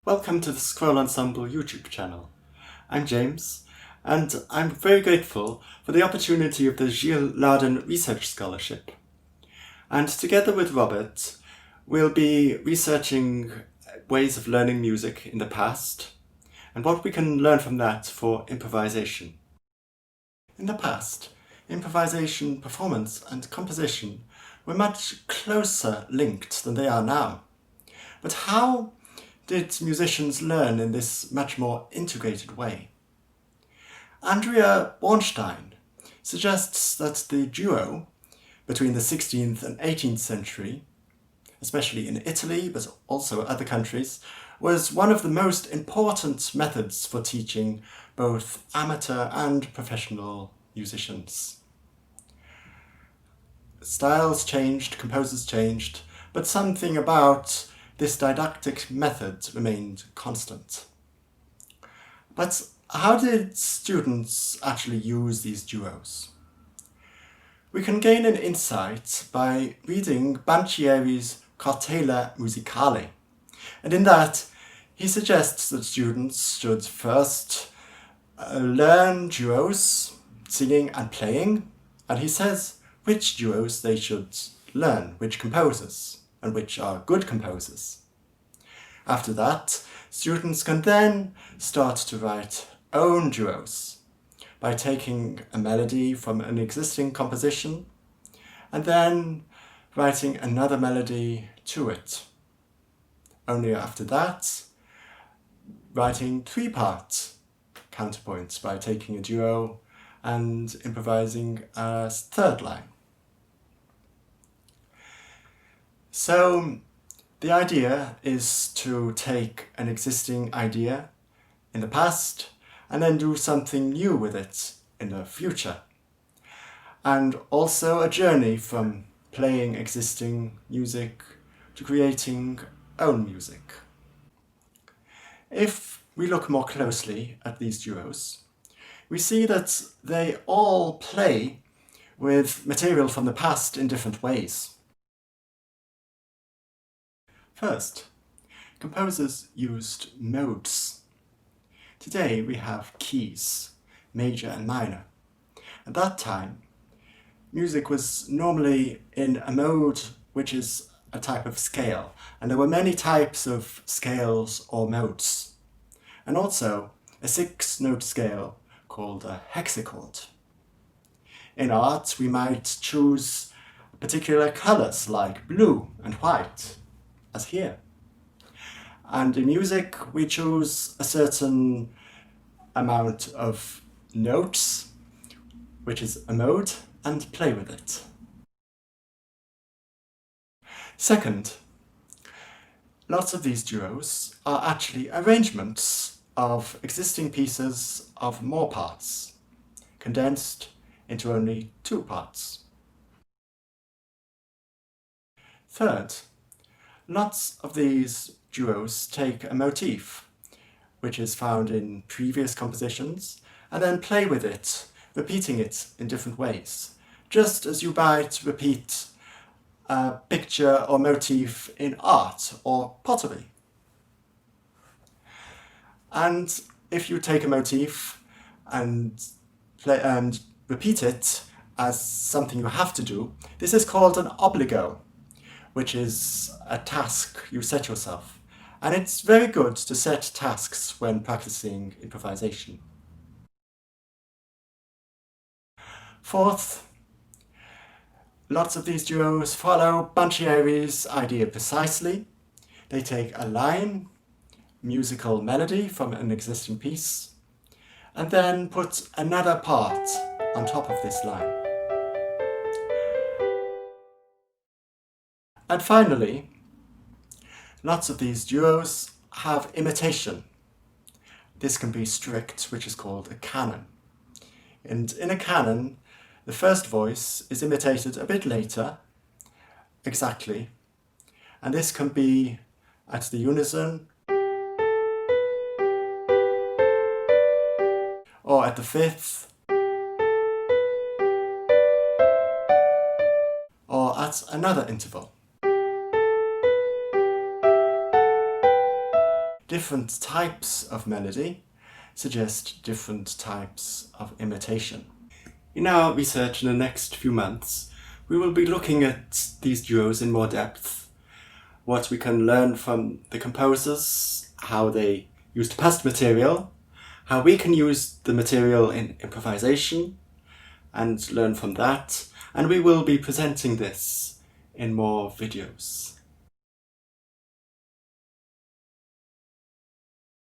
Welcome to the Scroll Ensemble YouTube channel. I'm James, and I'm very grateful for the opportunity of the Gilles Loudon Research Scholarship. And together with Robert, we'll be researching ways of learning music in the past, and what we can learn from that for improvisation. In the past, improvisation, performance, and composition were much closer linked than they are now. But how did musicians learn in this much more integrated way? Andrea Bornstein suggests that the duo between the 16th and 18th century, especially in Italy but also other countries, was one of the most important methods for teaching both amateur and professional musicians. Styles changed, composers changed, but something about this didactic method remained constant. But how did students actually use these duos? We can gain an insight by reading Bungies' Cartella Musicale, and in that he suggests that students should first learn duos, singing and playing, and he says which duos they should learn, which composers, and which are good composers. After that, students can then start to write own duos by taking a melody from an existing composition and then writing another melody to it. Only after that, writing three-part counterpoints by taking a duo and improvising a third line. So the idea is to take an existing idea in the past and then do something new with it in the future. And also a journey from playing existing music to creating own music. If we look more closely at these duos, we see that they all play with material from the past in different ways. First, composers used modes. Today we have keys, major and minor. At that time, music was normally in a mode which is a type of scale, and there were many types of scales or modes, and also a 6-note scale called a hexachord. In art, we might choose particular colors like blue and white, as here. And in music, we choose a certain amount of notes, which is a mode, and play with it. Second, lots of these duos are actually arrangements of existing pieces of more parts, condensed into only 2 parts. Third, lots of these duos take a motif, which is found in previous compositions, and then play with it, repeating it in different ways, just as you might repeat a picture or motif in art or pottery. And if you take a motif and play and repeat it as something you have to do, this is called an obligo, which is a task you set yourself. And it's very good to set tasks when practicing improvisation. Fourth, lots of these duos follow Bungies' idea precisely. They take a line, musical melody from an existing piece, and then put another part on top of this line. And finally, lots of these duos have imitation. This can be strict, which is called a canon. And in a canon, the first voice is imitated a bit later, exactly, and this can be at the unison, or at the fifth, or at another interval. different types of melody suggest different types of imitation. In our research in the next few months, we will be looking at these duos in more depth, what we can learn from the composers, how they used past material, how we can use the material in improvisation and learn from that, and we will be presenting this in more videos.